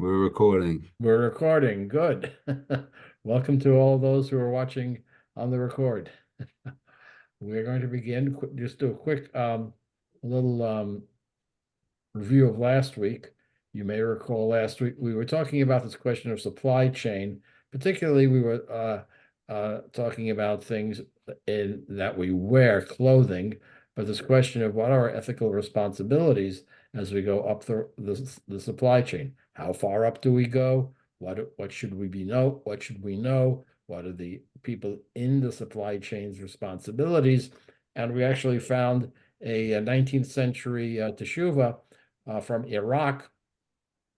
We're recording. We're recording. Good. Welcome to all those who are watching on the record. We're going to begin. Just do a quick little review of last week. You may recall last week we were talking about this question of supply chain. Particularly, we were talking about things that we wear, clothing, but this question of what are our ethical responsibilities as we go up the supply chain. How far up do we go? What should we know? What should we know? What are the people in the supply chain's responsibilities? And we actually found a 19th century teshuvah from Iraq,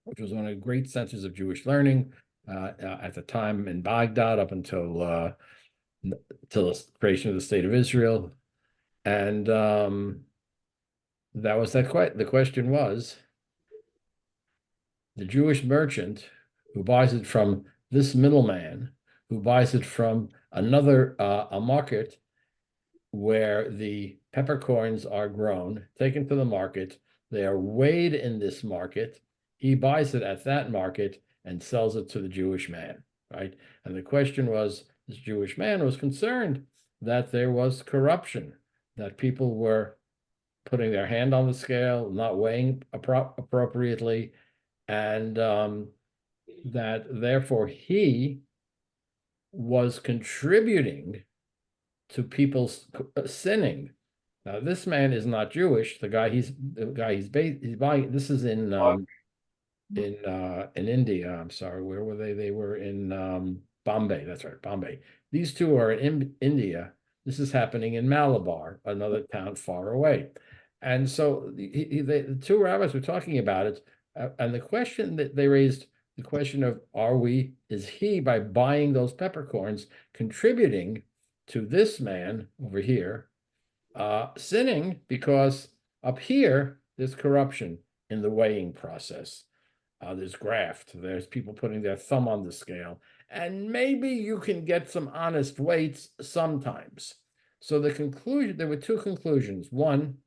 which was one of the great centers of Jewish learning at the time in Baghdad up until the creation of the state of Israel. And that was the question was, the Jewish merchant who buys it from this middleman, who buys it from another a market where the peppercorns are grown, taken to the market, they are weighed in this market, he buys it at that market and sells it to the Jewish man, right? And the question was, this Jewish man was concerned that there was corruption, that people were putting their hand on the scale, not weighing appropriately, and that therefore he was contributing to people's sinning. Now, this man is not Jewish. The guy he's buying. This is in India. I'm sorry, where were they? They were in Bombay. That's right, Bombay. These two are in India. This is happening in Malabar, another town far away. And so the two rabbis were talking about it, and the question that they raised, the question of is he, by buying those peppercorns, contributing to this man over here, sinning because up here there's corruption in the weighing process. There's graft, there's people putting their thumb on the scale, and maybe you can get some honest weights sometimes. So there were two conclusions. One,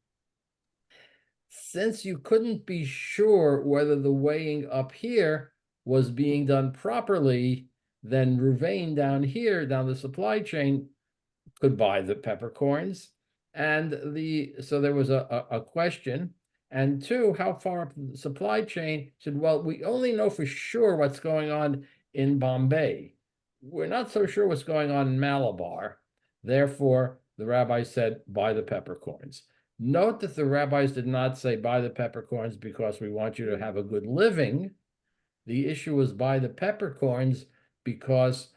since you couldn't be sure whether the weighing up here was being done properly, then Ruvain down here, down the supply chain, could buy the peppercorns. And so there was a question. And two, how far up the supply chain? Said, well, we only know for sure what's going on in Bombay. We're not so sure what's going on in Malabar. Therefore, the rabbi said, buy the peppercorns. Note that the rabbis did not say buy the peppercorns because we want you to have a good living. The issue was buy the peppercorns because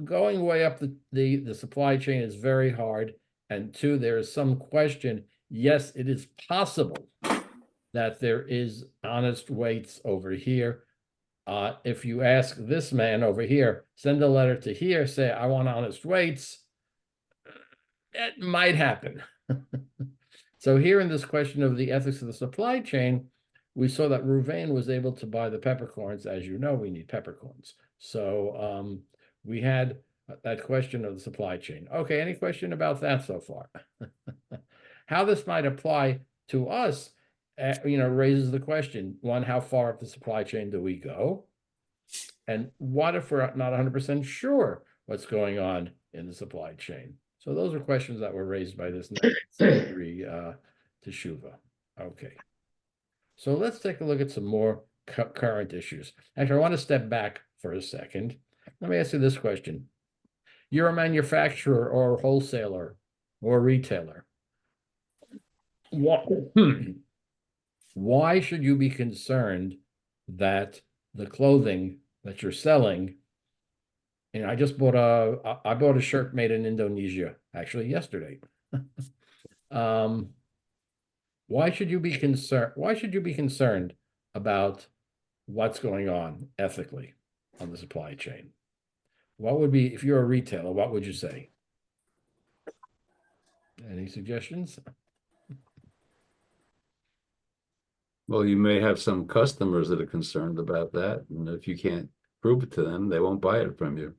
going way up the supply chain is very hard. And two, there is some question. Yes, it is possible that there is honest weights over here. If you ask this man over here, send a letter to here, say, I want honest weights, it might happen. So here in this question of the ethics of the supply chain, we saw that Ruvain was able to buy the peppercorns. As you know, we need peppercorns. So we had that question of the supply chain. Okay, any question about that so far? How this might apply to us, raises the question. One, how far up the supply chain do we go? And what if we're not 100% sure what's going on in the supply chain? So those are questions that were raised by this 19th century teshuvah. Okay. So let's take a look at some more current issues. Actually, I want to step back for a second. Let me ask you this question. You're a manufacturer or a wholesaler or retailer. Why should you be concerned that the clothing that you're selling, I bought a shirt made in Indonesia, actually yesterday. Why should you be concerned? Why should you be concerned about what's going on ethically on the supply chain? What would be, if you're a retailer, what would you say? Any suggestions? Well, you may have some customers that are concerned about that. And if you can't prove it to them, they won't buy it from you.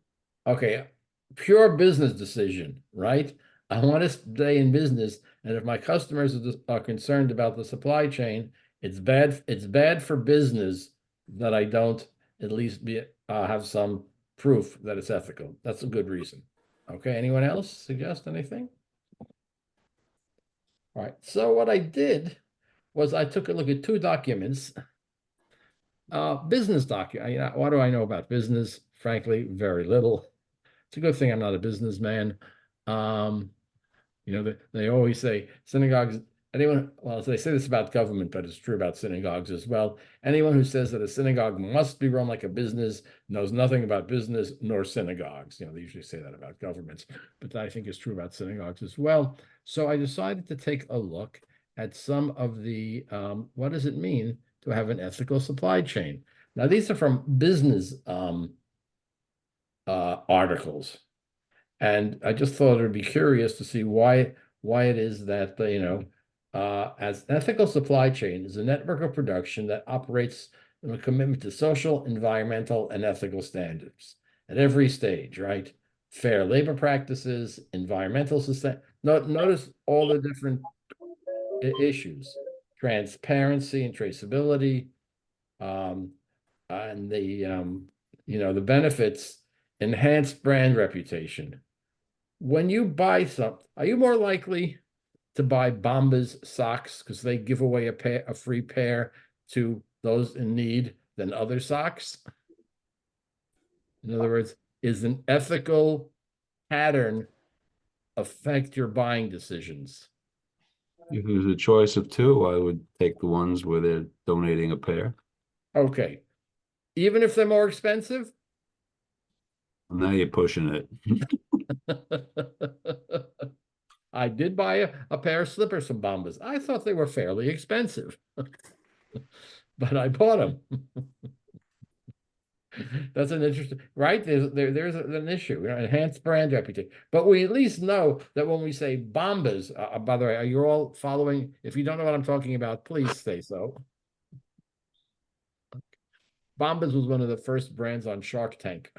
Okay, pure business decision, right? I want to stay in business, and if my customers are concerned about the supply chain, it's bad for business that I don't at least have some proof that it's ethical. That's a good reason. Okay, anyone else suggest anything? All right, so what I did was I took a look at two documents, business document. What do I know about business? Frankly, very little. It's a good thing I'm not a businessman. Um, they always say synagogues, well, they say this about government, but it's true about synagogues as well. Anyone who says that a synagogue must be run like a business knows nothing about business nor synagogues. They usually say that about governments, but that I think is true about synagogues as well. So I decided to take a look at some of the, what does it mean to have an ethical supply chain? Now, these are from business articles. And I just thought it would be curious to see why it is that as ethical supply chain is a network of production that operates in a commitment to social, environmental, and ethical standards at every stage, right? Fair labor practices, environmental sustain. Notice all the different issues: transparency and traceability, um, and the benefits, enhanced brand reputation. When you buy something, are you more likely to buy Bombas socks because they give away a free pair to those in need than other socks? In other words, is an ethical pattern affect your buying decisions? If it was a choice of two, I would take the ones where they're donating a pair. Okay. Even if they're more expensive? Now you're pushing it. I did buy a pair of slippers from Bombas. I thought they were fairly expensive, but I bought them. That's an interesting, right? There's an issue, enhanced brand reputation. But we at least know that when we say Bombas, by the way, are you all following? If you don't know what I'm talking about, please say so. Bombas was one of the first brands on Shark Tank,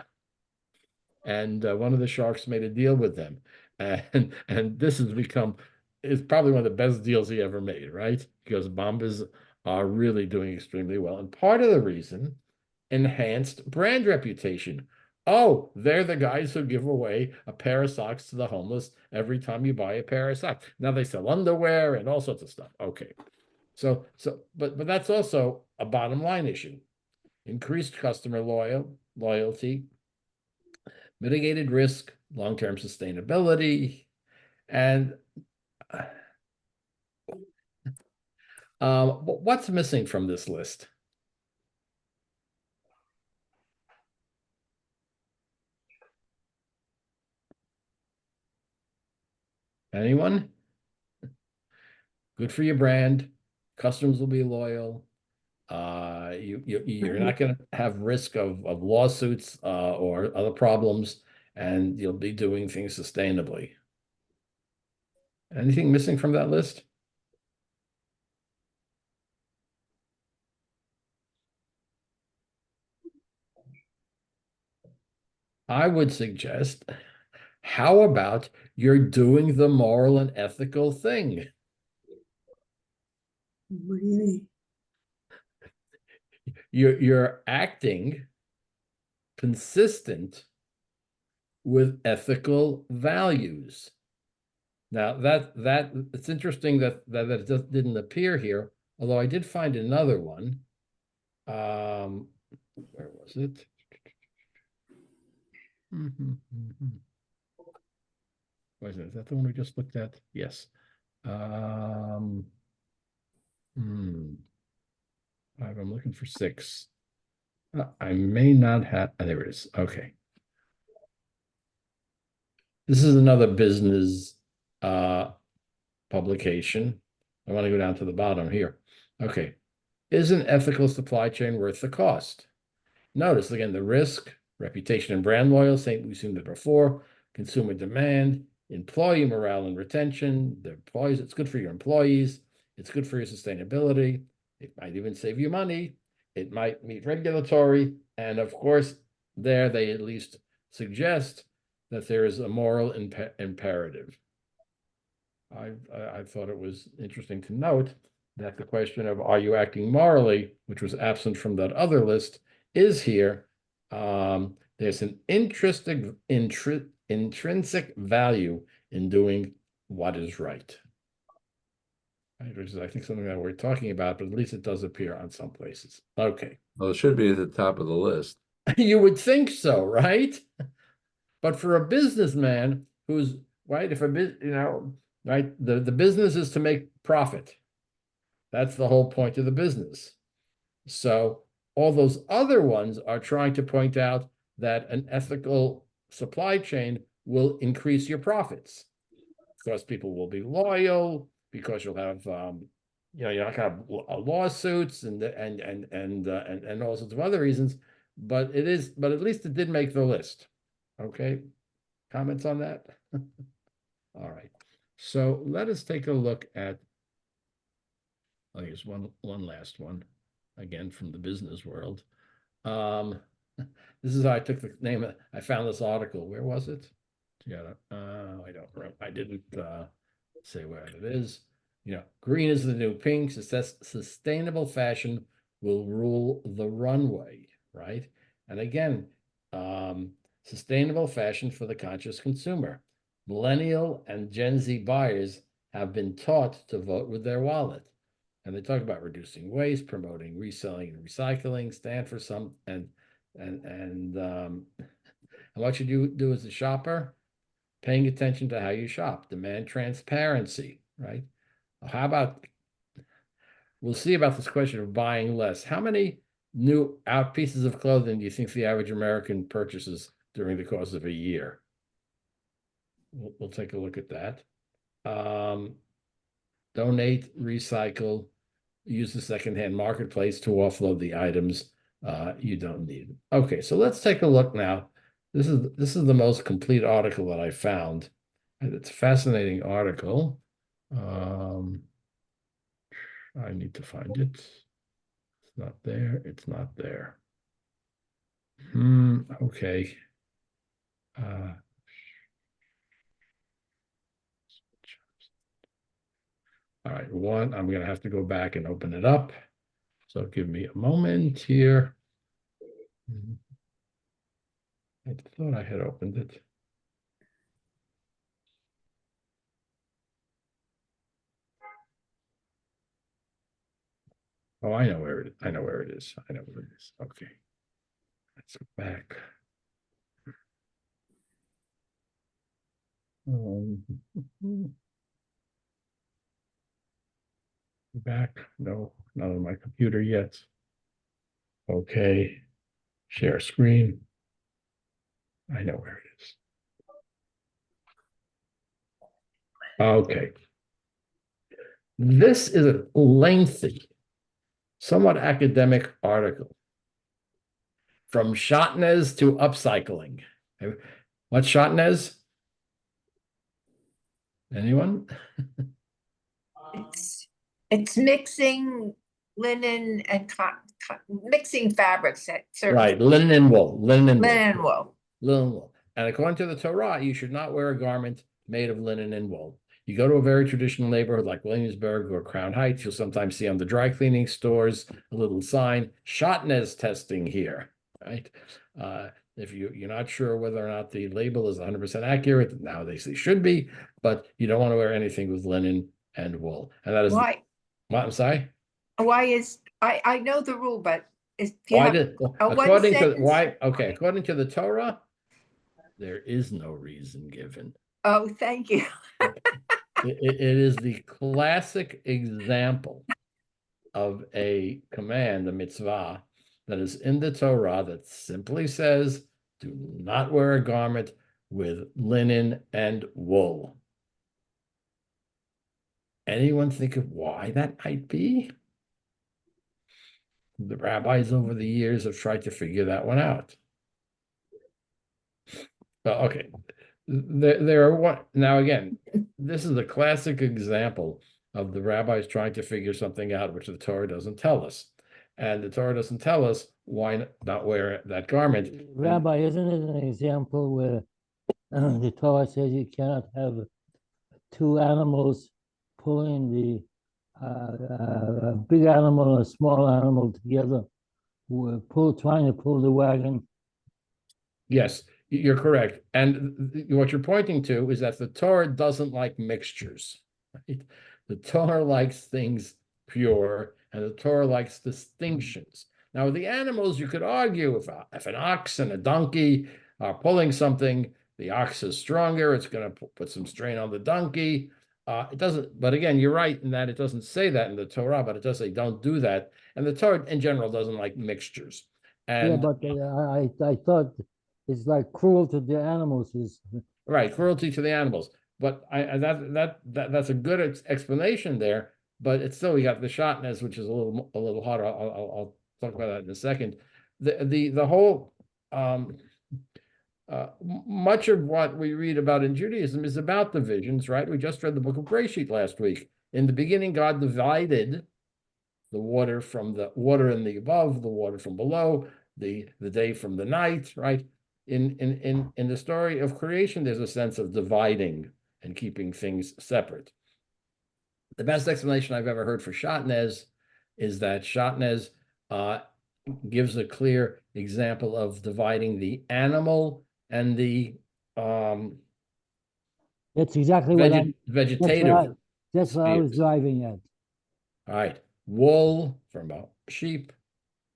and one of the sharks made a deal with them, and this has become it's probably one of the best deals he ever made, right? Because Bombas are really doing extremely well, and part of the reason enhanced brand reputation. Oh, they're the guys who give away a pair of socks to the homeless every time you buy a pair of socks. Now they sell underwear and all sorts of stuff. Okay. But that's also a bottom line issue. Increased customer loyalty, mitigated risk, long-term sustainability, and what's missing from this list? Anyone? Good for your brand. Customers will be loyal. You're not going to have risk of lawsuits or other problems, and you'll be doing things sustainably. Anything missing from that list? I would suggest, how about you're doing the moral and ethical thing? Really? You're acting consistent with ethical values. Now that it's interesting that it just didn't appear here, although I did find another one. Where was it? Was it? Is that the one we just looked at? Yes. Um, I'm looking for 6. I may not have. There it is. Okay. This is another business publication. I want to go down to the bottom here. Okay. Is an ethical supply chain worth the cost? Notice again the risk, reputation and brand loyalty, we've seen that before, consumer demand, employee morale and retention, the employees, it's good for your employees, it's good for your sustainability, it might even save you money, it might meet regulatory, and of course, there they at least suggest that there is a moral imperative. I thought it was interesting to note that the question of are you acting morally, which was absent from that other list, is here. There's an intrinsic value in doing what is right. Which is, I think, something that we're talking about, but at least it does appear on some places. Okay. Well, it should be at the top of the list. You would think so, right? But for a businessman who's right, if a right, the business is to make profit. That's the whole point of the business. So all those other ones are trying to point out that an ethical supply chain will increase your profits because people will be loyal, because you'll have you're not gonna have lawsuits and all sorts of other reasons. But at least it did make the list. Okay. Comments on that? All right. So let us take a look at, here's one last one, again from the business world. This is how I took the name. I found this article. Where was it? Yeah, I don't remember. I didn't say where it is. Green is the new pink. Sustainable fashion will rule the runway, right? And again, sustainable fashion for the conscious consumer. Millennial and Gen Z buyers have been taught to vote with their wallet. And they talk about reducing waste, promoting reselling and recycling, stand for some, and what should you do as a shopper? Paying attention to how you shop, demand transparency, right? How about, we'll see about this question of buying less. How many new out pieces of clothing do you think the average American purchases during the course of a year? We'll take a look at that. Donate, recycle, use the secondhand marketplace to offload the items you don't need. Okay, so let's take a look now. This is the most complete article that I found. It's a fascinating article. I need to find it. It's not there. It's not there. Okay. All right, I'm going to have to go back and open it up. So give me a moment here. I thought I had opened it. Oh, I know where it is. I know where it is. I know where it is. Okay. Let's go back. Back. No, not on my computer yet. Okay. Share screen. I know where it is. Okay. This is a lengthy, somewhat academic article from Shotnez to upcycling. What's Shotnez? Anyone? It's mixing linen and mixing fabrics at certain. Right, linen and wool. Linen and wool. Linen and wool. And according to the Torah, you should not wear a garment made of linen and wool. You go to a very traditional neighborhood like Williamsburg or Crown Heights, you'll sometimes see on the dry cleaning stores a little sign, Shotnez testing here, right? If you're not sure whether or not the label is 100% accurate, nowadays they should be, but you don't want to wear anything with linen and wool. And that is why. What, I'm sorry? Why is I know the rule, but according to the Torah, there is no reason given. Oh, thank you. It is the classic example of a command, a mitzvah, that is in the Torah that simply says, do not wear a garment with linen and wool. Anyone think of why that might be? The rabbis over the years have tried to figure that one out. Okay. There are one now again, this is a classic example of the rabbis trying to figure something out which the Torah doesn't tell us. And the Torah doesn't tell us why not wear that garment. Rabbi, isn't it an example where the Torah says you cannot have two animals pulling the a big animal and a small animal together, trying to pull the wagon. Yes, you're correct. And what you're pointing to is that the Torah doesn't like mixtures. Right? The Torah likes things pure, and the Torah likes distinctions. Now, with the animals, you could argue if an ox and a donkey are pulling something, the ox is stronger, it's going to put some strain on the donkey. It doesn't, but again, you're right in that it doesn't say that in the Torah, but it does say don't do that. And the Torah in general doesn't like mixtures. Yeah, And but I thought it's like cruel to the animals. Is right, cruelty to the animals. But that's a good explanation there. But it's still, we got the shatnez, which is a little harder. I'll talk about that in a second. The whole much of what we read about in Judaism is about divisions, right? We just read the book of Bereshit last week. In the beginning, God divided the water from the water in the above, the water from below, the day from the night, right? In the story of creation, there's a sense of dividing and keeping things separate. The best explanation I've ever heard for shatnez is that shatnez gives a clear example of dividing the animal and the that's exactly what I'm. vegetative. That's what I was spheres. driving at. All right, wool from a sheep,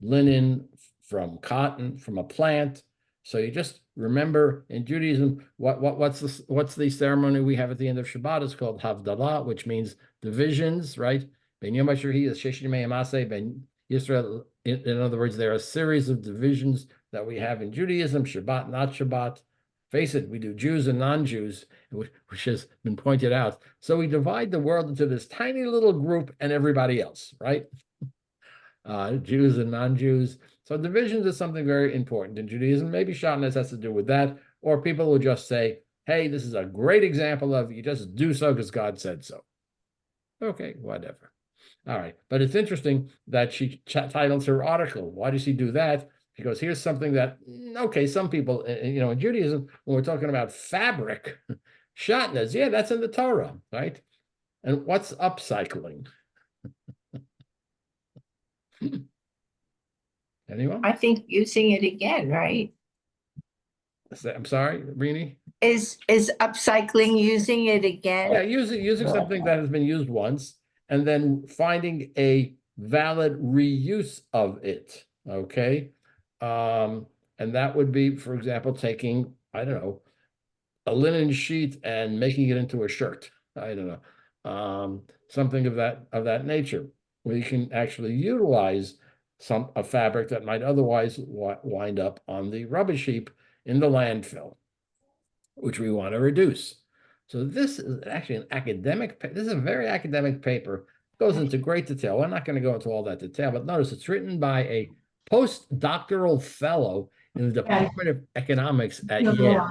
linen from cotton, from a plant. So you just remember in Judaism, what's the ceremony we have at the end of Shabbat? It's called Havdalah, which means divisions, right? Ben Yom HaShir is Shesh Yemei Hamaseh, Ben Yisrael. In other words, there are a series of divisions that we have in Judaism, Shabbat, not Shabbat. Face it, we do Jews and non-Jews, which has been pointed out. So we divide the world into this tiny little group and everybody else, right? Jews and non-Jews. So divisions is something very important in Judaism. Maybe shatnez has to do with that, or people will just say, hey, this is a great example of you just do so because God said so. Okay, whatever. All right, but it's interesting that she titles her article. Why does she do that? Because here's something that, okay, some people, in Judaism, when we're talking about fabric, shatnez, yeah, that's in the Torah, right? And what's upcycling? Anyone? I think using it again, right? I'm sorry, Rini? Is upcycling using it again? Yeah, using something that has been used once and then finding a valid reuse of it. Okay. And that would be, for example, taking, I don't know, a linen sheet and making it into a shirt. I don't know. Something of that nature, where you can actually utilize a fabric that might otherwise wind up on the rubbish heap in the landfill, which we want to reduce. So this is actually an academic, this is a very academic paper. It goes into great detail. I'm not going to go into all that detail, but notice it's written by a postdoctoral fellow in the Department of Economics at Yale.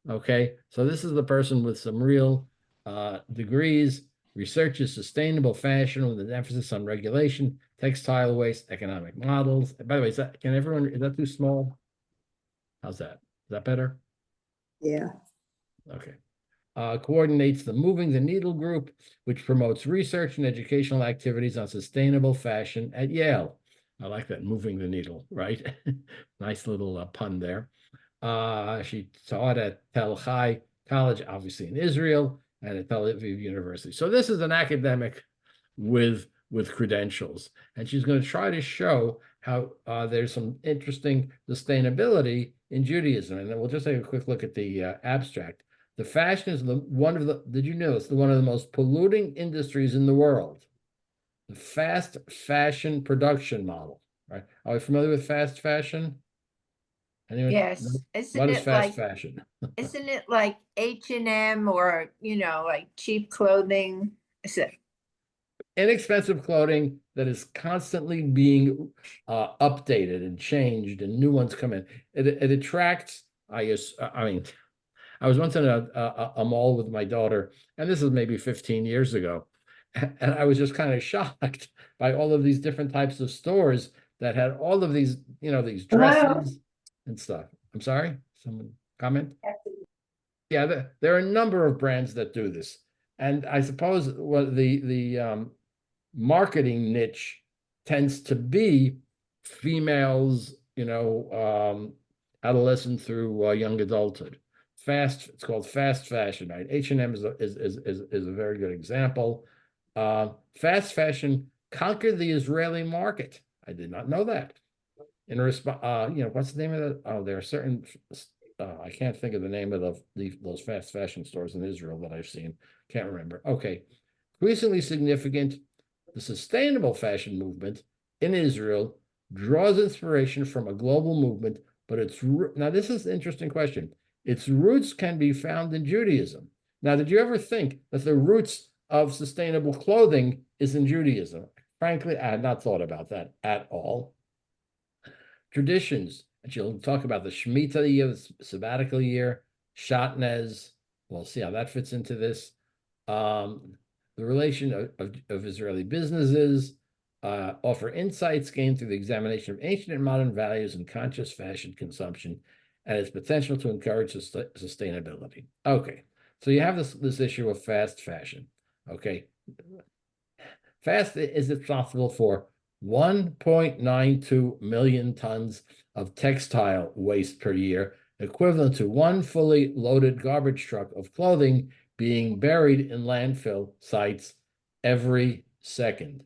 Okay, so this is the person with some real degrees, researches sustainable fashion with an emphasis on regulation, textile waste, economic models. By the way, is that too small? How's that? Is that better? Yeah. Okay. Coordinates the Moving the Needle group, which promotes research and educational activities on sustainable fashion at Yale. I like that, moving the needle, right? Nice little pun there. She taught at Tel Chai College, obviously in Israel, and at Tel Aviv University. So this is an academic with credentials, and she's going to try to show how there's some interesting sustainability in Judaism. And then we'll just take a quick look at the abstract. The fashion is did you know it's one of the most polluting industries in the world? The fast fashion production model, right? Are we familiar with fast fashion? Anyone? Yes. No? Isn't What is it fast like fashion? isn't it like H&M or like cheap clothing? Is it? Inexpensive clothing that is constantly being updated and changed, and new ones come in. It attracts. I mean, I was once in a mall with my daughter, and this is maybe 15 years ago, and I was just kind of shocked by all of these different types of stores that had all of these, these dresses and stuff. I'm sorry, someone comment? Yeah, there are a number of brands that do this. And I suppose what the marketing niche tends to be females, adolescent through young adulthood. It's called fast fashion, right? H&M is a very good example. Fast fashion conquered the Israeli market. I did not know that. In response, what's the name of that? Oh, there are certain, I can't think of the name of those fast fashion stores in Israel that I've seen. Can't remember. Okay. Increasingly significant, the sustainable fashion movement in Israel draws inspiration from a global movement, but now this is an interesting question. Its roots can be found in Judaism. Now, did you ever think that the roots of sustainable clothing is in Judaism? Frankly, I had not thought about that at all. Traditions, and she'll talk about the Shemitah year, the sabbatical year, Shatnez. We'll see how that fits into this. The relation of Israeli businesses, offer insights gained through the examination of ancient and modern values and conscious fashion consumption and its potential to encourage sustainability. Okay, so you have this issue of fast fashion. Okay, fast is responsible for 1.92 million tons of textile waste per year, equivalent to one fully loaded garbage truck of clothing being buried in landfill sites every second.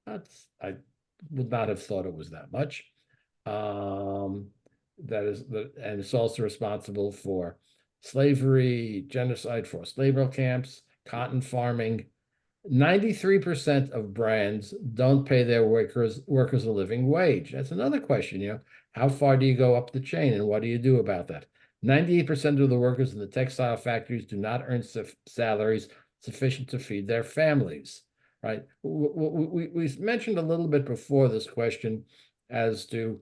I would not have thought it was that much. And it's also responsible for slavery, genocide, forced labor camps, cotton farming. 93% of brands don't pay their workers a living wage. That's another question, how far do you go up the chain and what do you do about that? 98% of the workers in the textile factories do not earn salaries sufficient to feed their families, right? We mentioned a little bit before this question as to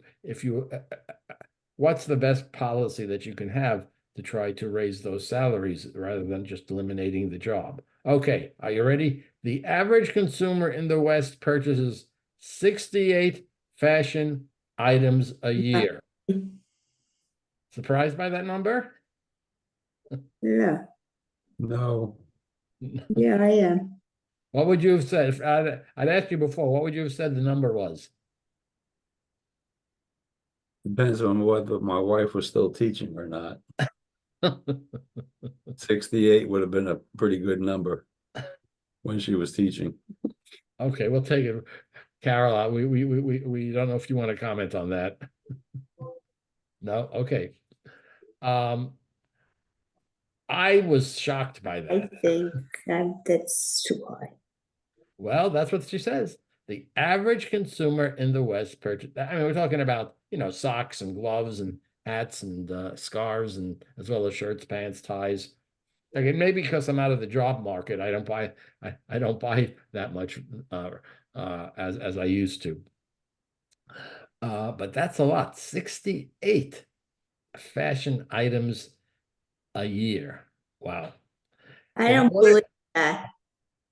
what's the best policy that you can have to try to raise those salaries rather than just eliminating the job. Okay, are you ready? The average consumer in the West purchases 68 fashion items a year. Surprised by that number? Yeah, No, yeah, I am. What would you have said? I'd asked you before, what would you have said the number was? depends on whether my wife was still teaching or not. 68 would have been a pretty good number when she was teaching. Okay, we'll take it. Carol, we don't know if you want to comment on that. No? Okay. I was shocked by I that. think that's too high. Well, that's what she says. The average consumer in the West we're talking about, socks and gloves and hats and scarves and as well as shirts, pants, ties. Okay, maybe because I'm out of the job market, I don't buy that much as I used to. But that's a lot. 68 fashion items a year. Wow. I Yeah, don't believe that.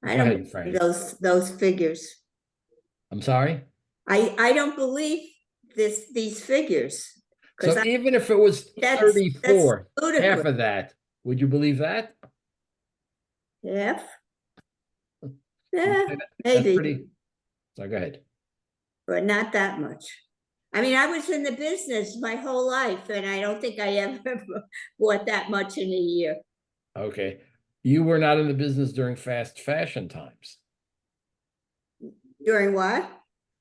I Go don't ahead, believe Franny. those figures. I'm sorry. I don't believe these figures. So Because even if it was that's 34, half ludicrous. of that, would you believe that? Yeah, Would yeah, you say that's maybe, pretty. So go ahead. but not that much. I mean, I was in the business my whole life, and I don't think I ever bought that much in a year. Okay. You were not in the business during fast fashion times. During what?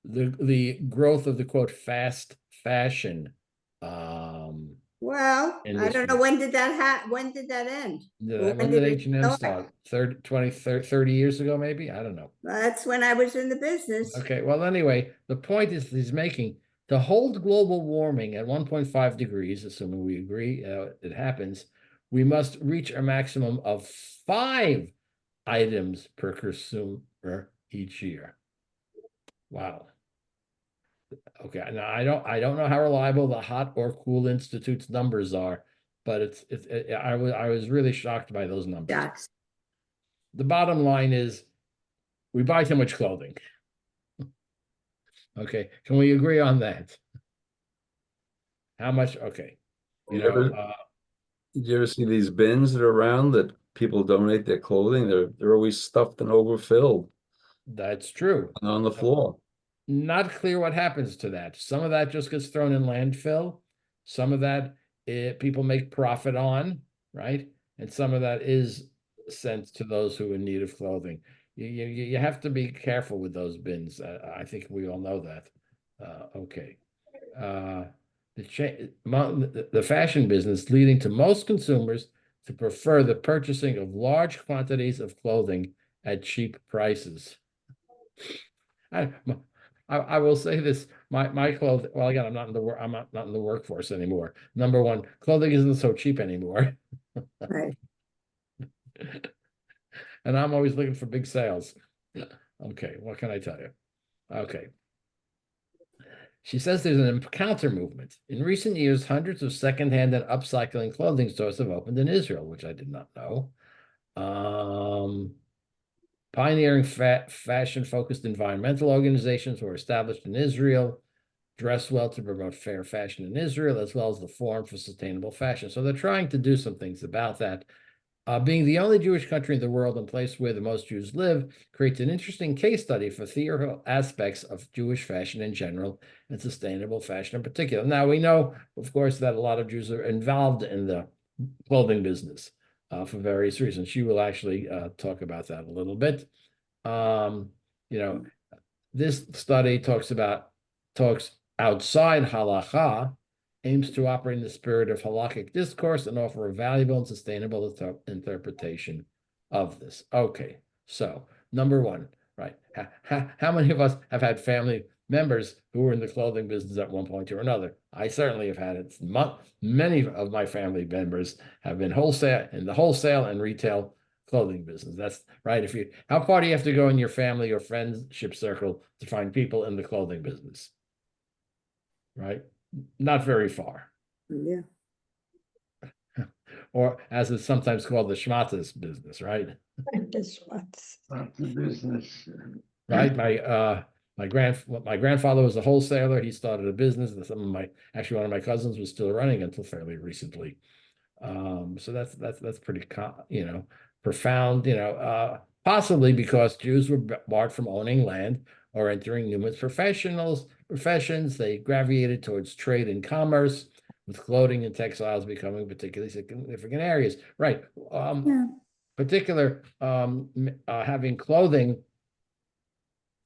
The growth of the quote fast fashion Well, I don't know, industry. when did that end? When did H&M start? start? 30 years ago, maybe? I don't know. That's when I was in the business. Okay, well, anyway, the point is he's making to hold global warming at 1.5 degrees, assuming we agree it happens, we must reach a maximum of 5 items per consumer each year. Wow. Okay, now I don't know how reliable the Hot or Cool Institute's numbers are, but I was really shocked by those numbers. Shocks. The bottom line is we buy too much clothing. Okay, can we agree on that? How much? Okay, Did you ever see these bins that are around that people donate their clothing, they're always stuffed and overfilled That's true. and on the floor. Not clear what happens to that. Some of that just gets thrown in landfill. Some of that people make profit on, right? And some of that is sent to those who are in need of clothing. You have to be careful with those bins. I think we all know that. Okay. The fashion business leading to most consumers to prefer the purchasing of large quantities of clothing at cheap prices. I will say this: my clothing. Well, again, I'm not in the workforce anymore. Number one, clothing isn't so cheap anymore, Right. and I'm always looking for big sales. Okay, what can I tell you? Okay. She says there's an counter movement. In recent years, hundreds of secondhand and upcycling clothing stores have opened in Israel, which I did not know. Pioneering fashion-focused environmental organizations were established in Israel, dress well to promote fair fashion in Israel, as well as the Forum for Sustainable Fashion. So they're trying to do some things about that. Being the only Jewish country in the world and place where the most Jews live creates an interesting case study for theoretical aspects of Jewish fashion in general and sustainable fashion in particular. Now, we know, of course, that a lot of Jews are involved in the clothing business for various reasons. She will actually talk about that a little bit. This study talks outside halacha, aims to operate in the spirit of halakhic discourse and offer a valuable and sustainable interpretation of this. Okay, so number one, right? How many of us have had family members who were in the clothing business at one point or another? I certainly have had it. Many of my family members have been in the wholesale and retail clothing business. That's right. How far do you have to go in your family or friendship circle to find people in the clothing business? Right? Not very far. Yeah. Or as it's sometimes called, the schmatzes business, right? That's what. The business. Right. My grandfather was a wholesaler. He started a business that one of my cousins was still running until fairly recently. So that's pretty profound, possibly because Jews were barred from owning land or entering numerous professions. They gravitated towards trade and commerce, with clothing and textiles becoming particularly significant areas. Right. Having clothing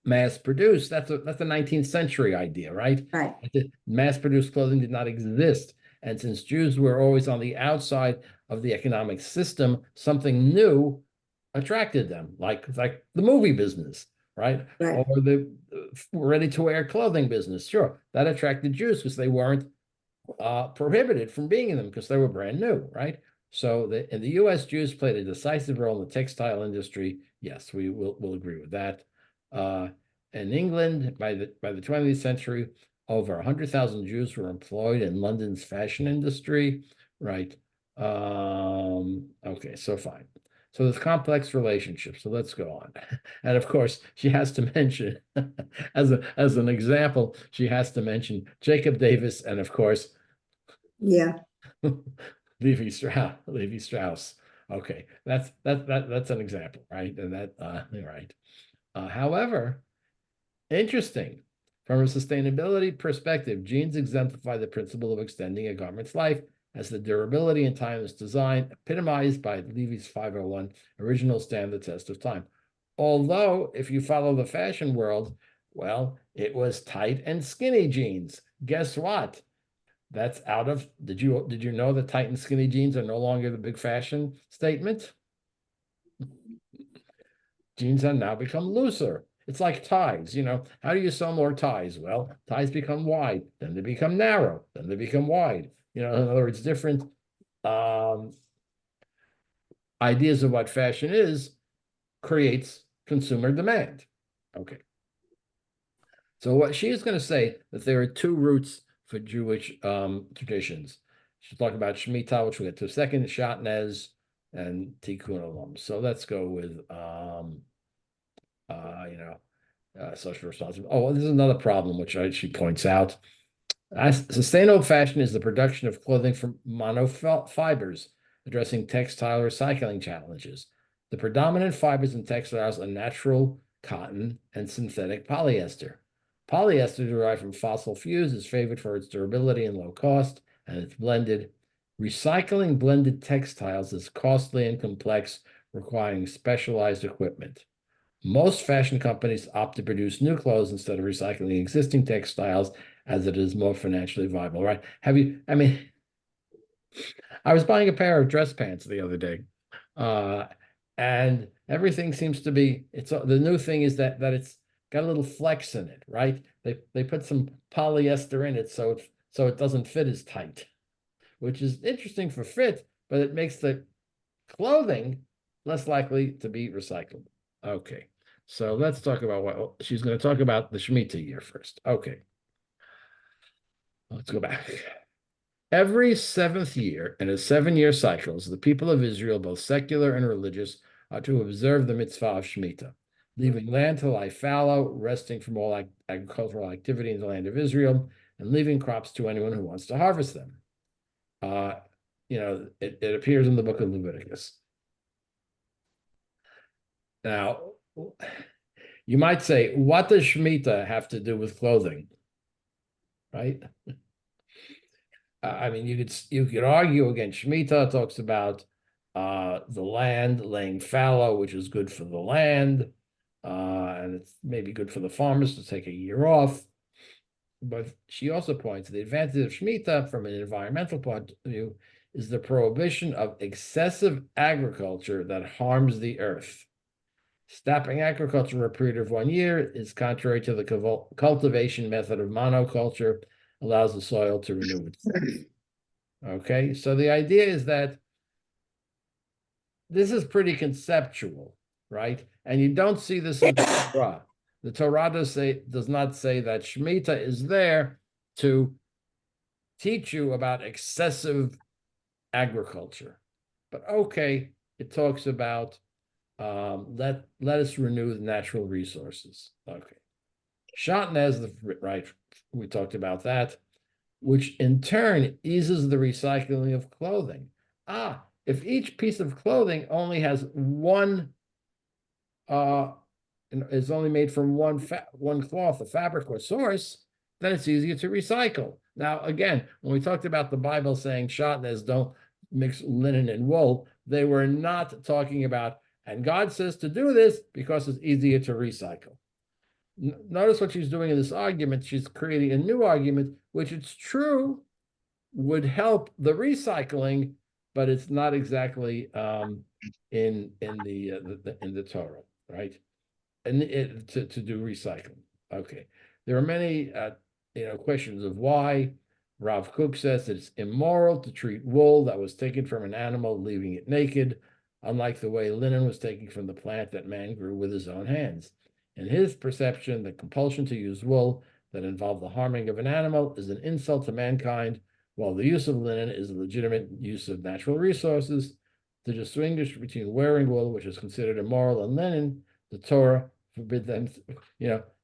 mass produced, that's a 19th century idea, right? Right. Mass produced clothing did not exist. And since Jews were always on the outside of the economic system, something new attracted them, like the movie business, right? Right. Or the ready-to-wear clothing business. Sure, that attracted Jews because they weren't prohibited from being in them because they were brand new, right? So in the U.S., Jews played a decisive role in the textile industry. Yes, we'll agree with that. In England, by the 20th century, over 100,000 Jews were employed in London's fashion industry, right? Okay, so fine. So there's complex relationships. So let's go on. And of course, she has to mention, as an example, she has to mention Jacob Davis and of course, Yeah. Levi Strauss. Okay, that's an example, right? And that right. However, interesting. From a sustainability perspective, jeans exemplify the principle of extending a garment's life as the durability and timeless design epitomized by Levi's 501 original stand the test of time. Although, if you follow the fashion world, well, it was tight and skinny jeans. Guess what? That's out of, did you know that tight and skinny jeans are no longer the big fashion statement? Jeans have now become looser. It's like ties, how do you sew more ties? Well, ties become wide, then they become narrow, then they become wide. In other words, different ideas of what fashion is creates consumer demand. Okay. So what she is going to say that there are two roots for Jewish traditions. She's talking about Shemitah, which we'll get to a second, Shatnez, and Tikkun Olam. So let's go with social responsibility. Oh, this is another problem which she points out. Sustainable fashion is the production of clothing from monofibers, addressing textile recycling challenges. The predominant fibers in textiles are natural cotton and synthetic polyester. Polyester derived from fossil fuels is favored for its durability and low cost, and it's blended. Recycling blended textiles is costly and complex, requiring specialized equipment. Most fashion companies opt to produce new clothes instead of recycling existing textiles, as it is more financially viable, right? I mean, I was buying a pair of dress pants the other day, and everything seems to be, the new thing is that it's got a little flex in it, right? They put some polyester in it so it doesn't fit as tight, which is interesting for fit, but it makes the clothing less likely to be recycled. Okay, so let's talk about what she's going to talk about the Shemitah year first. Okay, let's go back. Every seventh year in a 7-year cycles, the people of Israel, both secular and religious, are to observe the mitzvah of Shemitah, leaving land to lie fallow, resting from all agricultural activity in the land of Israel, and leaving crops to anyone who wants to harvest them. It appears in the book of Leviticus. Now, you might say, what does Shemitah have to do with clothing? Right? I mean, you could argue against Shemitah. It talks about the land laying fallow, which is good for the land, and it's maybe good for the farmers to take a year off. But she also points the advantage of Shemitah from an environmental point of view is the prohibition of excessive agriculture that harms the earth. Stopping agriculture for a period of 1 year is contrary to the cultivation method of monoculture, allows the soil to renew itself. Okay, so the idea is that this is pretty conceptual, right? And you don't see this in the Torah. The Torah does not say that Shemitah is there to teach you about excessive agriculture. But okay, it talks about let us renew the natural resources. Okay. Shatnez, right, we talked about that, which in turn eases the recycling of clothing. If each piece of clothing only has one, is only made from one cloth, a fabric or source, then it's easier to recycle. Now, again, when we talked about the Bible saying Shatnez, don't mix linen and wool, they were not talking about, and God says to do this because it's easier to recycle. Notice what she's doing in this argument. She's creating a new argument, which it's true would help the recycling, but it's not exactly in the Torah, right? And to do recycling. Okay, there are many questions of why. Rav Kook says that it's immoral to treat wool that was taken from an animal, leaving it naked, unlike the way linen was taken from the plant that man grew with his own hands. In his perception, the compulsion to use wool that involved the harming of an animal is an insult to mankind, while the use of linen is a legitimate use of natural resources. To distinguish between wearing wool, which is considered immoral, and linen, the Torah forbids them.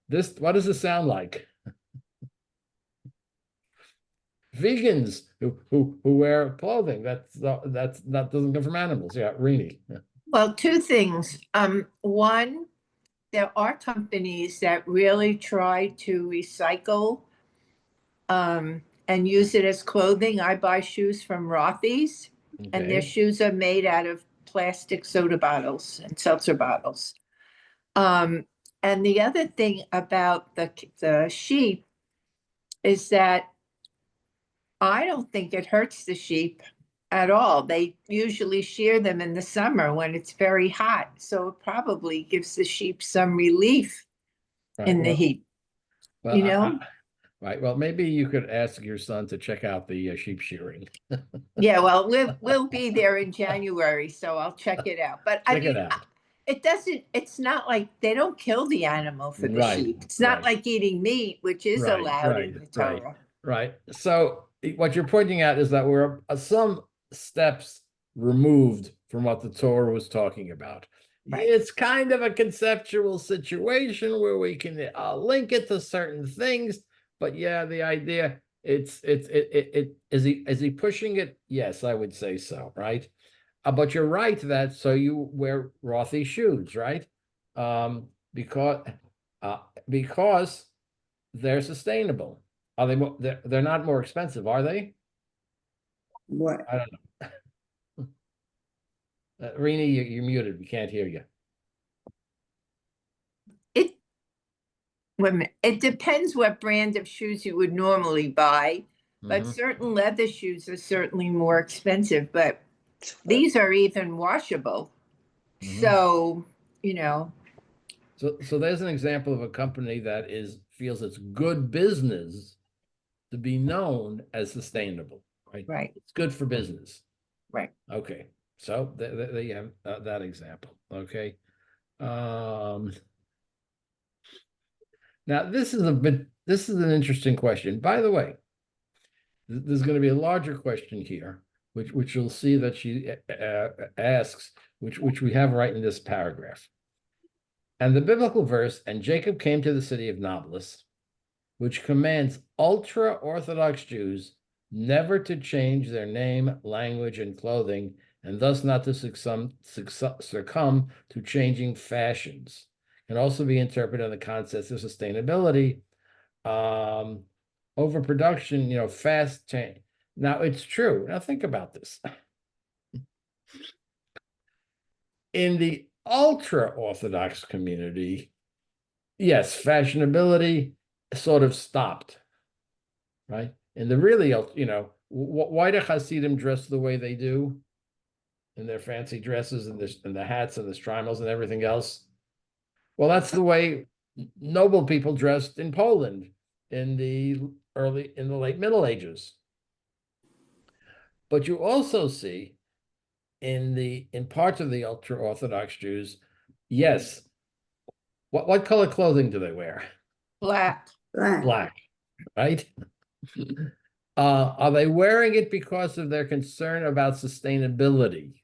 This. What does this sound like? Vegans who wear clothing that doesn't come from animals. Yeah, Rini. Well, two things. One, there are companies that really try to recycle and use it as clothing. I buy shoes from Rothy's, and their shoes are made out of plastic soda bottles and seltzer bottles. And the other thing about the sheep is that I don't think it hurts the sheep at all. They usually shear them in the summer when it's very hot. So it probably gives the sheep some relief in the heat. Well, right. Well, maybe you could ask your son to check out the sheep shearing. Yeah, well, we'll be there in January, so I'll check it out. But check it out. It's not like they don't kill the animal for the sheep. It's not like eating meat, which is allowed in the Torah. Right. So what you're pointing out is that we're some steps removed from what the Torah was talking about. Right. It's kind of a conceptual situation where we can link it to certain things, but yeah, the idea is he pushing it? Yes, I would say so, right? But you're right that so you wear Rothy shoes, right? Because they're sustainable. Are they more, they're not more expensive, are they? What? I don't know. Rini, you're muted. We can't hear you. It, wait a minute. It depends what brand of shoes you would normally buy, but Mhm. certain leather shoes are certainly more expensive, but these are even washable. Mhm. So, you know, So there's an example of a company that feels it's good business to be known as sustainable, right? right, It's good for business. right. Okay, so there you have that example. Okay, now this is an interesting question. By the way, there's going to be a larger question here, which you'll see that she asks, which we have right in this paragraph. And the biblical verse, and Jacob came to the city of Nablus, which commands ultra-Orthodox Jews never to change their name, language, and clothing, and thus not to succumb to changing fashions. Can also be interpreted in the concept of sustainability, overproduction, fast change. Now, it's true. Now, think about this. In the ultra-Orthodox community, yes, fashionability sort of stopped, right? And the really, why do Hasidim dress the way they do in their fancy dresses and the hats and the strimals and everything else? Well, that's the way noble people dressed in Poland in the late Middle Ages. But you also see in parts of the ultra-Orthodox Jews, yes, what color clothing do they wear? Black. Black. Black, right? Are they wearing it because of their concern about sustainability?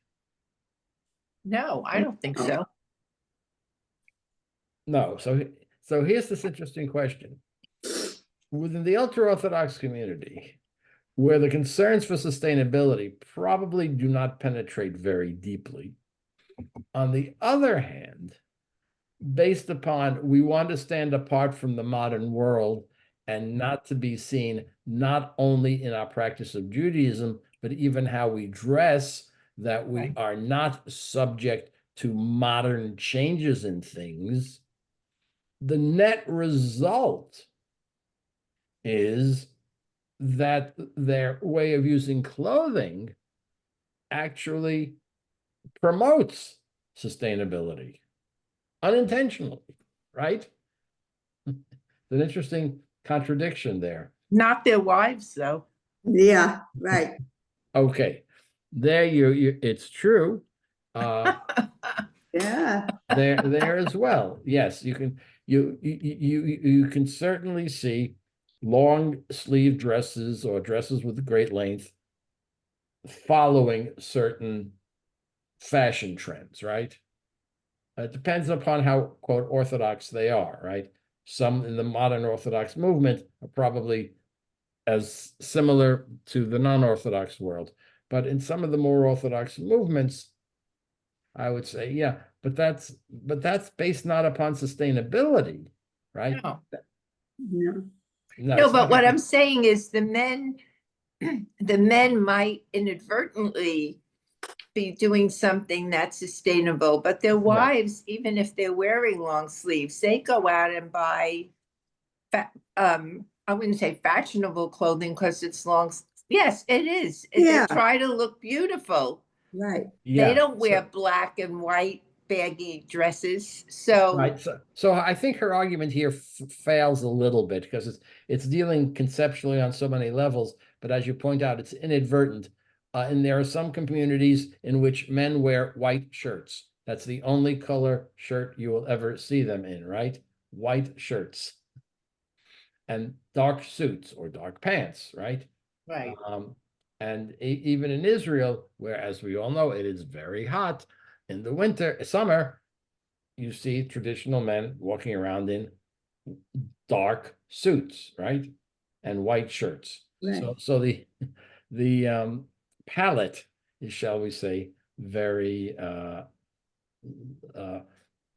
No, I don't think so. No. So here's this interesting question. Within the ultra-Orthodox community, where the concerns for sustainability probably do not penetrate very deeply, on the other hand, based upon we want to stand apart from the modern world and not to be seen not only in our practice of Judaism, but even how we dress, that we are not subject to modern changes in things. The net result is that their way of using clothing actually promotes sustainability unintentionally, right? It's an interesting contradiction there. Not their wives, though. Yeah, right. Okay, there it's true. Yeah. There as well. Yes, you can certainly see long sleeve dresses or dresses with great length following certain fashion trends, right? It depends upon how, quote, orthodox they are, right? Some in the modern Orthodox movement are probably as similar to the non-Orthodox world. But in some of the more Orthodox movements, I would say, yeah, but that's based not upon sustainability, right? No, No. No, no, it's but not what gonna I'm saying is the men might inadvertently be doing something that's sustainable, but their wives, even if they're wearing long sleeves, they go out and buy I wouldn't say fashionable clothing because it's long. Yes, it is. Yeah. They try to look beautiful. Right. yeah. They don't wear black and white baggy dresses. So Right. So I think her argument here fails a little bit because it's dealing conceptually on so many levels, but as you point out, it's inadvertent. And there are some communities in which men wear white shirts. That's the only color shirt you will ever see them in, right? White shirts. And dark suits or dark pants, right? right. And even in Israel, where, as we all know, it is very hot in the summer, you see traditional men walking around in dark suits, right? And white shirts. Right. So the palette is, shall we say, very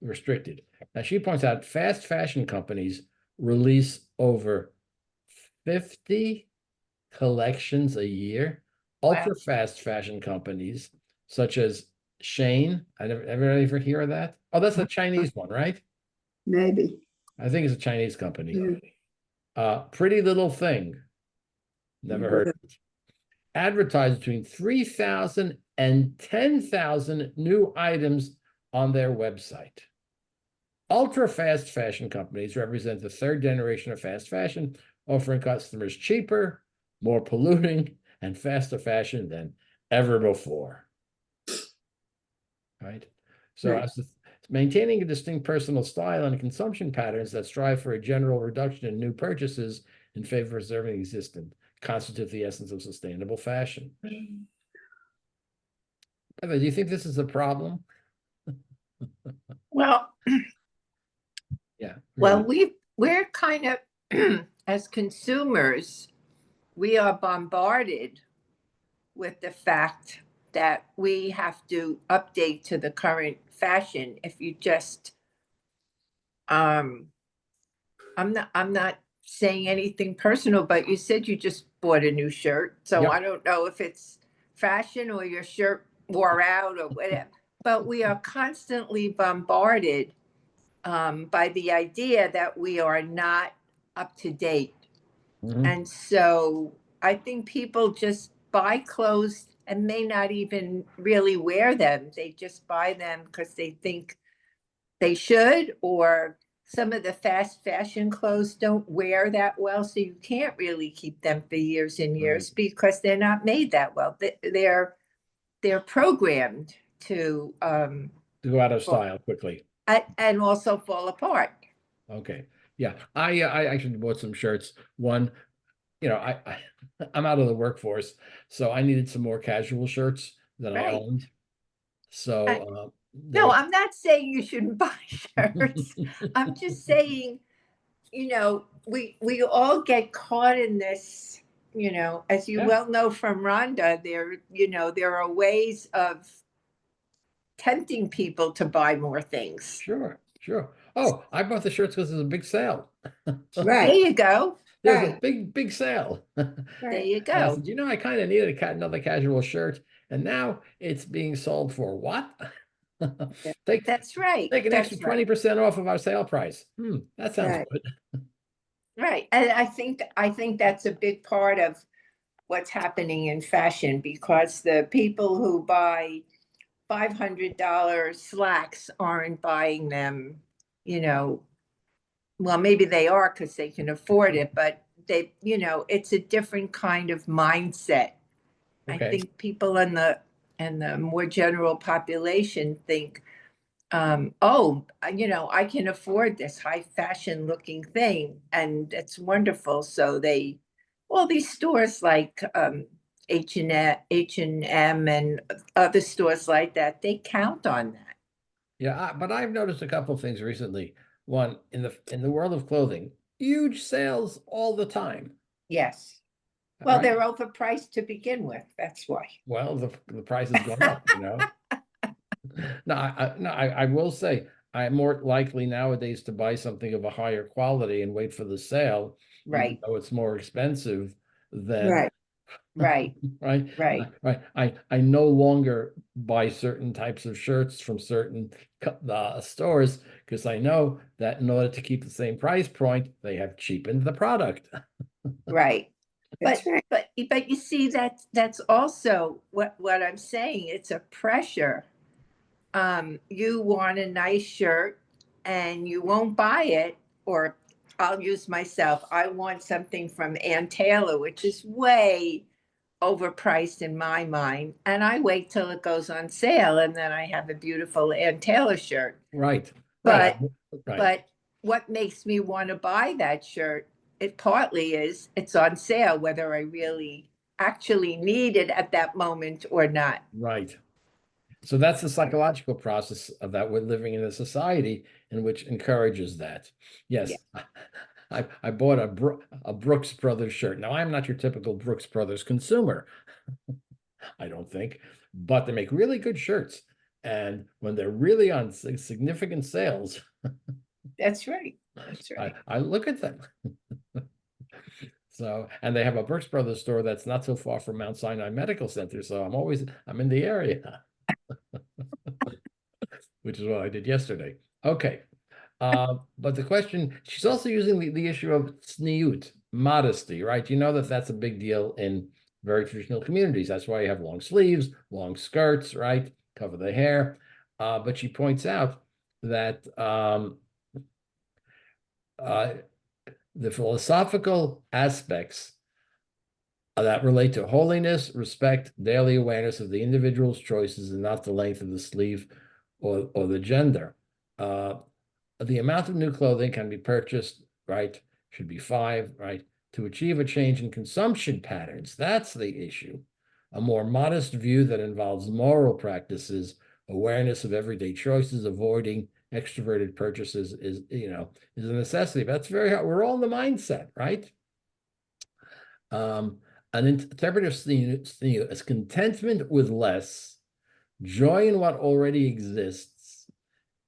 restricted. Now, she points out fast fashion companies release over 50 collections a year. Wow. Ultra fast fashion companies such as Shane. I never ever hear of that. Oh, that's a Chinese one, right? Maybe. I think it's a Chinese company. Yeah. Pretty Little Thing. Never heard of it. Advertise between 3,000 and 10,000 new items on their website. Ultra fast fashion companies represent the third generation of fast fashion, offering customers cheaper, more polluting, and faster fashion than ever before. Right? So Right. as maintaining a distinct personal style and consumption patterns that strive for a general reduction in new purchases in favor of preserving existing constitute the essence of sustainable fashion. Do you think this is a problem? Well, Yeah. well, really. we're kind of, as consumers, we are bombarded with the fact that we have to update to the current fashion. If you just, I'm not saying anything personal, but you said you just bought a new shirt. So Yep. I don't know if it's fashion or your shirt wore out or whatever, but we are constantly bombarded by the idea that we are not up to date. Mhm. And so I think people just buy clothes and may not even really wear them. They just buy them because they think they should, or some of the fast fashion clothes don't wear that well. So you can't really keep them for years and years because they're not made that well. They're programmed to go out of style quickly. and also fall apart. Okay. Yeah. I actually bought some shirts. One, I'm out of the workforce, so I needed some more casual shirts that I Right. owned. So No, I'm not saying you shouldn't buy shirts. I'm just saying, we all get caught in this, as you Yeah. well know from Rhonda, there are ways of tempting people to buy more things. Sure. Oh, I bought the shirts because there's a big sale. There Right. you go. There's a Right. big sale. There Right. you And I go. said, I kind of needed another casual shirt, and now it's being sold for what? Take That's right. an extra That's right. 20% off of our sale price. That sounds Right. good. Right. And I think that's a big part of what's happening in fashion, because the people who buy $500 slacks aren't buying them, well, maybe they are because they can afford it, but it's a different kind of mindset. I Okay. think people in the more general population think, oh, I can afford this high fashion looking thing, and it's wonderful. So all these stores like H&M and other stores like that, they count on that. Yeah, but I've noticed a couple of things recently. One, in the world of clothing, huge sales all the time. Yes. Well, right? they're overpriced to begin with. That's why. Well, the price has gone up, No, I will say I'm more likely nowadays to buy something of a higher quality and wait for the sale, even Right. though it's more expensive than Right. Right. right. Right. I no longer buy certain types of shirts from certain stores because I know that in order to keep the same price point, they have cheapened the product. Right. That's right. But you see that's also what I'm saying. It's a pressure. You want a nice shirt and you won't buy it, or I'll use myself. I want something from Ann Taylor, which is way overpriced in my mind, and I wait till it goes on sale, and then I have a beautiful Ann Taylor shirt. Right. But Right. but what makes me want to buy that shirt, it partly is it's on sale, whether I really actually need it at that moment or not. Right. So that's the psychological process of that. We're living in a society in which encourages that. Yes. I bought a Brooks Brothers shirt. Now, I'm not your typical Brooks Brothers consumer. I don't think, but they make really good shirts. And when they're really on significant sales, That's right. That's right. I look at them. So, and they have a Brooks Brothers store that's not so far from Mount Sinai Medical Center. So I'm in the area, which is what I did yesterday. Okay. But the question, she's also using the issue of tzniut, modesty, right? You know that's a big deal in very traditional communities. That's why you have long sleeves, long skirts, right? Cover the hair. But she points out that the philosophical aspects that relate to holiness, respect, daily awareness of the individual's choices and not the length of the sleeve or the gender. The amount of new clothing can be purchased, right? Should be 5, right? To achieve a change in consumption patterns. That's the issue. A more modest view that involves moral practices, awareness of everyday choices, avoiding extroverted purchases is a necessity. That's very hard. We're all in the mindset, right? An interpretive tzniut is contentment with less, joy in what already exists.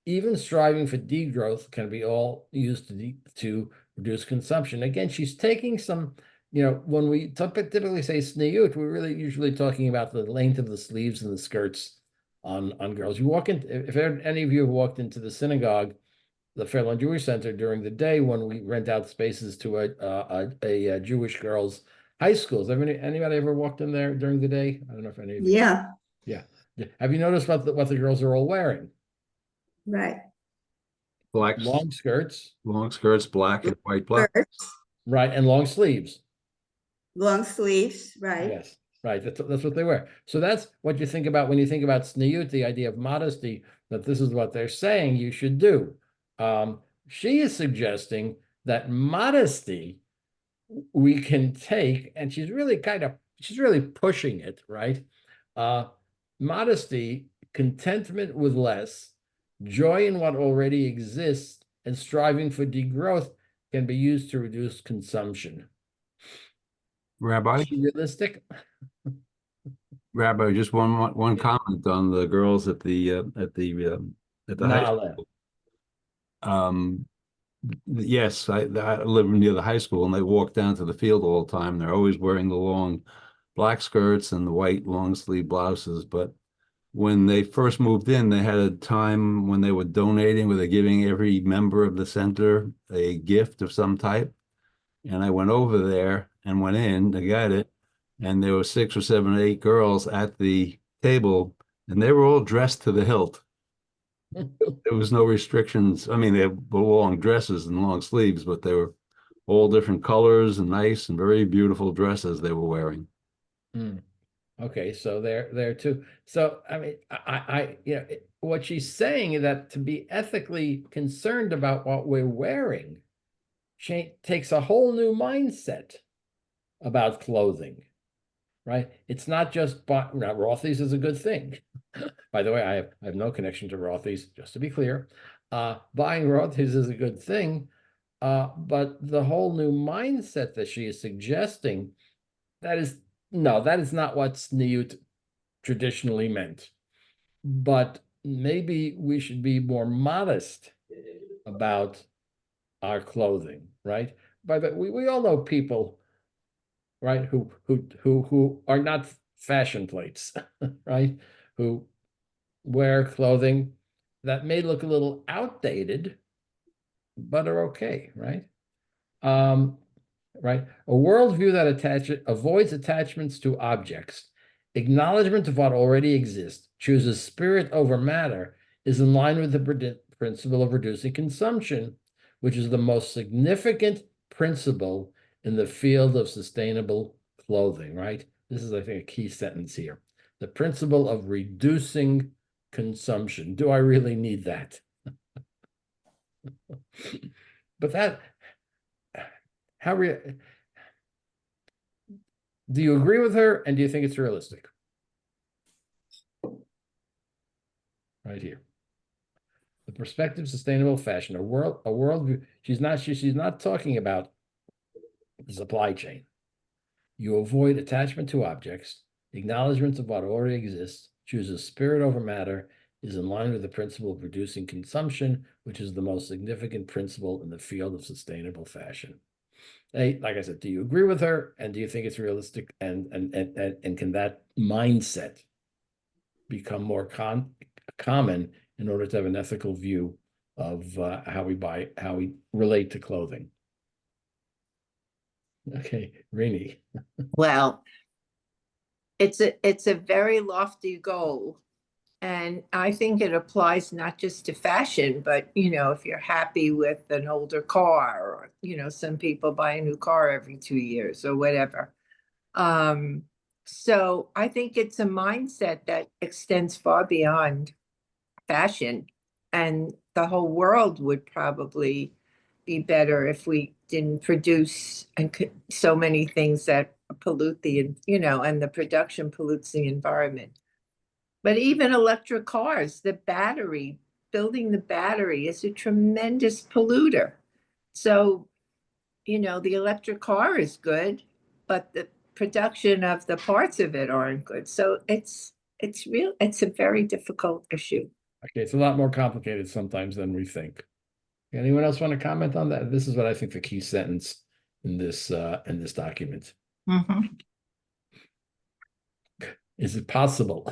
Even striving for degrowth can be all used to reduce consumption. Again, she's taking some, when we typically say tzniut, we're really usually talking about the length of the sleeves and the skirts on girls. You walk in, if any of you have walked into the synagogue, the Fairlawn Jewish Center during the day when we rent out spaces to a Jewish girls' high schools. Have anybody ever walked in there during the day? I don't know if any of you. Yeah, Yeah. Have you noticed what the girls are all wearing? right. Black, Long skirts, long skirts, black and white blouse. Skirts, right, and long sleeves. long sleeves, right? Yes, right. That's what they wear. So that's what you think about when you think about tzniut, the idea of modesty, that this is what they're saying you should do. She is suggesting that modesty we can take, and she's really pushing it, right? Modesty, contentment with less, joy in what already exists, and striving for degrowth can be used to reduce consumption. Rabbi, Is she realistic? Rabbi, just one comment on the girls at the high school. Yes, I live near the high school, and they walk down to the field all the time. They're always wearing the long black skirts and the white long sleeve blouses. But when they first moved in, they had a time when they were donating, where they're giving every member of the center a gift of some type. And I went over there and went in to get it, and there were 6 or 7 or 8 girls at the table, and they were all dressed to the hilt. There was no restrictions. I mean, they had long dresses and long sleeves, but they were all different colors and nice and very beautiful dresses they were wearing. Okay, so there too. So I mean, I what she's saying is that to be ethically concerned about what we're wearing takes a whole new mindset about clothing, right? It's not just now, Rothy's is a good thing. By the way, I have no connection to Rothy's, just to be clear. Buying Rothy's is a good thing, but the whole new mindset that she is suggesting, that is not what tzniut traditionally meant. But maybe we should be more modest about our clothing, right? But we all know people, right, who are not fashion plates, right? Who wear clothing that may look a little outdated, but are okay, right? Right? A worldview that avoids attachments to objects, acknowledgement of what already exists, chooses spirit over matter, is in line with the principle of reducing consumption, which is the most significant principle in the field of sustainable clothing, right? This is, I think, a key sentence here. The principle of reducing consumption. Do I really need that? But do you agree with her, and do you think it's realistic? Right here. The perspective of sustainable fashion, a worldview. She's not talking about the supply chain. You avoid attachment to objects, Acknowledgement of what already exists, chooses spirit over matter, is in line with the principle of reducing consumption, which is the most significant principle in the field of sustainable fashion. Hey, like I said, do you agree with her? And do you think it's realistic? And can that mindset become more common in order to have an ethical view of how we relate to clothing? Okay, Rini. Well, it's a very lofty goal. And I think it applies not just to fashion, but if you're happy with an older car, or some people buy a new car every 2 years or whatever. So I think it's a mindset that extends far beyond fashion, and the whole world would probably be better if we didn't produce so many things that pollute and the production pollutes the environment. But even electric cars, building the battery is a tremendous polluter. So, the electric car is good, but the production of the parts of it aren't good. So it's a very difficult issue. Okay, it's a lot more complicated sometimes than we think. Anyone else want to comment on that? This is what I think the key sentence in this document. Mhm. Is it possible?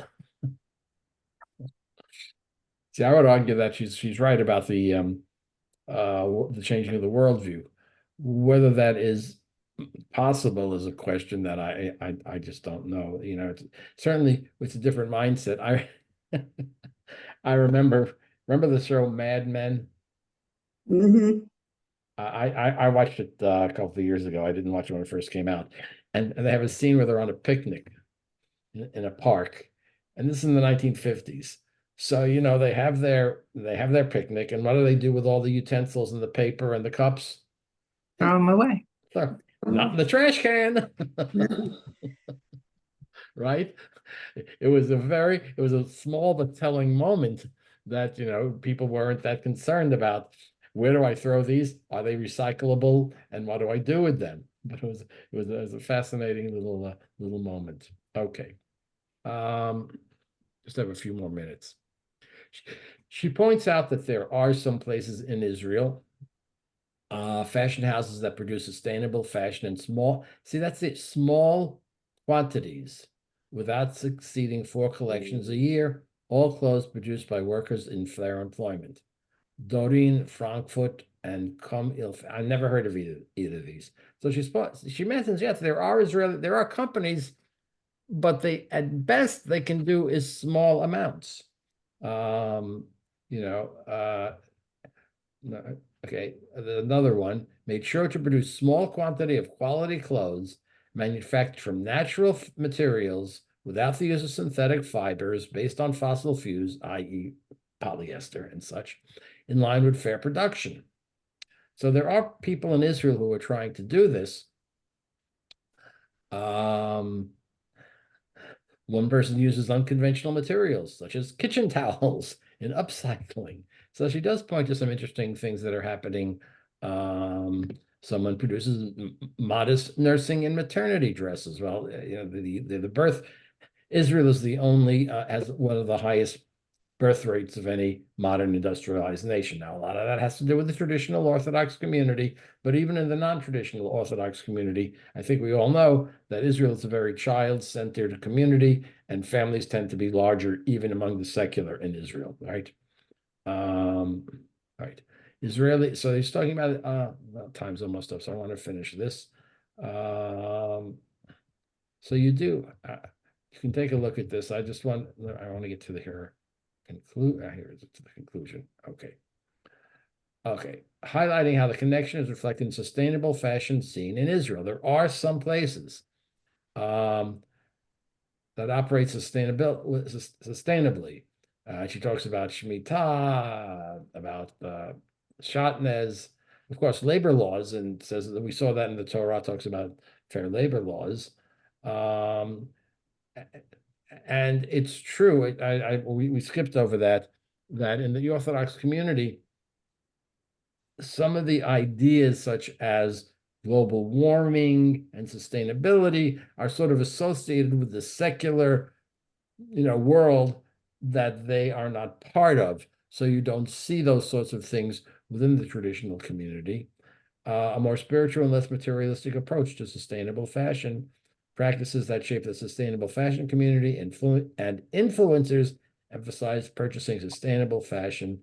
See, I would argue that she's right about the changing of the worldview. Whether that is possible is a question that I just don't know. It's certainly it's a different mindset. I remember the show Mad Men. Mhm. I watched it a couple of years ago. I didn't watch it when it first came out, and they have a scene where they're on a picnic in a park, and this is in the 1950s. So they have their picnic, and what do they do with all the utensils and the paper and the cups? Throw them away. So, not in the trash can. Right? It was a small but telling moment that people weren't that concerned about where do I throw these? Are they recyclable? And what do I do with them? But it was a fascinating little moment. Okay. Just have a few more minutes. She points out that there are some places in Israel, fashion houses that produce sustainable fashion in small quantities without exceeding 4 collections a year, all clothes produced by workers in fair employment. Doreen, Frankfurt, and I never heard of either of these. So she mentions, yes, there are companies, but at best they can do is small amounts. Okay, another one, made sure to produce small quantity of quality clothes manufactured from natural materials without the use of synthetic fibers based on fossil fuels, i.e. polyester and such, in line with fair production. So there are people in Israel who are trying to do this. One person uses unconventional materials, such as kitchen towels in upcycling. So she does point to some interesting things that are happening. Someone produces modest nursing and maternity dresses. Well, the birth, Israel is the only, has one of the highest birth rates of any modern industrialized nation. Now, a lot of that has to do with the traditional Orthodox community, but even in the non-traditional Orthodox community, I think we all know that Israel is a very child-centered community, and families tend to be larger even among the secular in Israel, right? Right. Israeli, so he's talking about, time's almost up, so I want to finish this. So you can take a look at this. I want to get to here is to the conclusion. Okay. Highlighting how the connection is reflected in sustainable fashion scene in Israel. There are some places that operate sustainably. She talks about Shemitah, about Shatnez, of course, labor laws, and says that we saw that in the Torah, talks about fair labor laws. And it's true. We skipped over that in the Orthodox community, some of the ideas such as global warming and sustainability are sort of associated with the secular, world that they are not part of. So you don't see those sorts of things within the traditional community. A more spiritual and less materialistic approach to sustainable fashion, practices that shape the sustainable fashion community, and influencers emphasize purchasing sustainable fashion.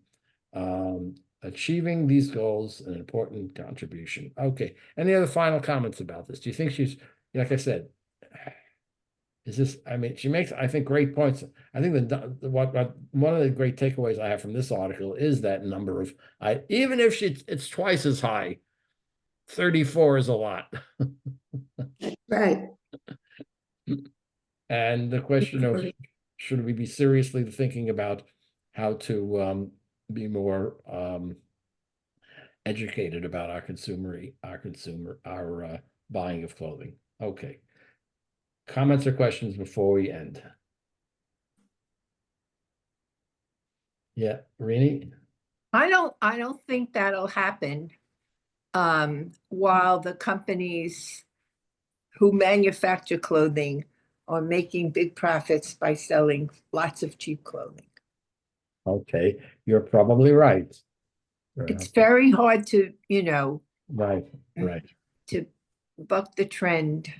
Achieving these goals, an important contribution. Okay, any other final comments about this? Do you think she's, like I said, she makes, I think, great points. I think one of the great takeaways I have from this article is that number of, even if it's twice as high, 34 is a lot. Right. And the question of, should we be seriously thinking about how to be more educated about our buying of clothing? Okay. Comments or questions before we end? Yeah, Rini? I don't think that'll happen. While the companies who manufacture clothing are making big profits by selling lots of cheap clothing. Okay, you're probably right. It's very hard to, Right. to buck the trend.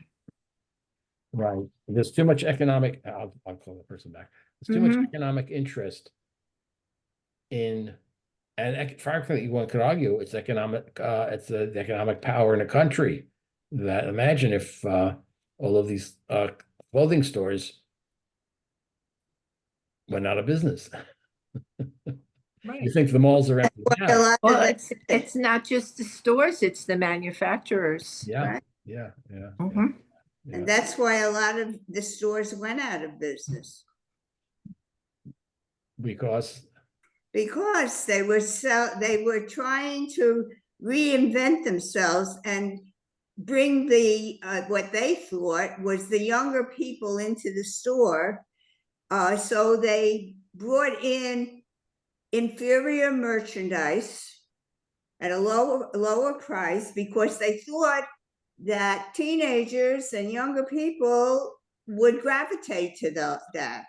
Right. There's too much economic, I'll call the person back. There's too much economic interest in, and frankly, one could argue it's it's the economic power in a country that, imagine if all of these clothing stores went out of business. You think the malls are empty now? Well, it's not just the stores, it's the manufacturers. Yeah, Right. yeah. Mhm. And that's why a lot of the stores went out of business. Because They were trying to reinvent themselves and bring what they thought was the younger people into the store. So they brought in inferior merchandise at a lower price because they thought that teenagers and younger people would gravitate to that.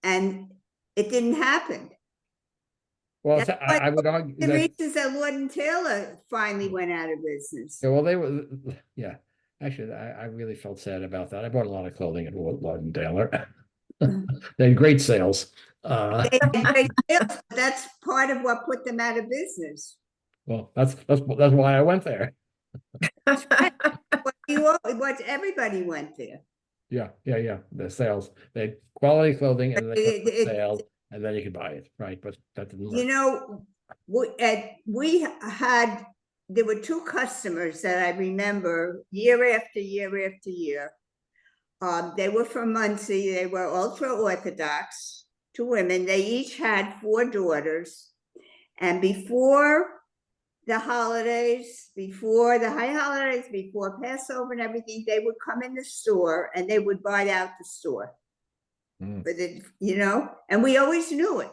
And it didn't happen. well, I would argue The that, reasons that Lord & Taylor finally went out of business. well, they were, yeah. Actually, I really felt sad about that. I bought a lot of clothing at Lord & Taylor. They had great sales. They had great sales, but that's part of what put them out of business. Well, that's why I went there. What everybody went there. Yeah. The sales, they had quality clothing and they It- it- sales, and then you could buy it, right? But that didn't work. There were two customers that I remember year after year after year. They were from Muncie. They were ultra Orthodox, two women. They each had 4 daughters. And before the holidays, before the high holidays, before Passover and everything, they would come in the store and they would buy out the store. But and we always knew it,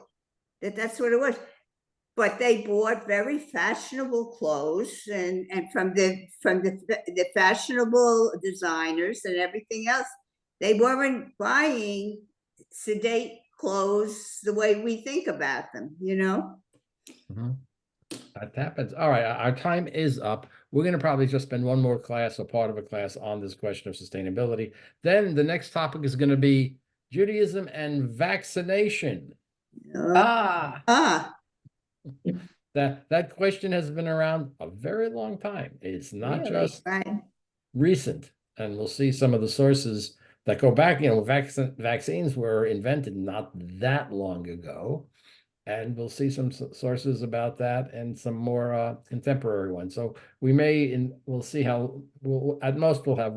that's what it was. But they bought very fashionable clothes and from the fashionable designers and everything else. They weren't buying sedate clothes the way we think about them, That happens. All right, our time is up. We're going to probably just spend one more class or part of a class on this question of sustainability. Then the next topic is going to be Judaism and vaccination. That question has been around a very long time. It's not just recent, and we'll see some of the sources that go back. Vaccines were invented not that long ago, and we'll see some sources about that and some more contemporary ones. So we'll see how at most we'll have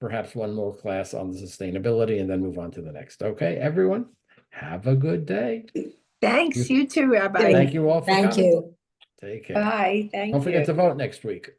perhaps one more class on the sustainability and then move on to the next. Okay, everyone, have a good day. Thanks, you too, Rabbi. Thank you all for coming. you. Take care. Bye. Thank you. Don't forget to vote next week.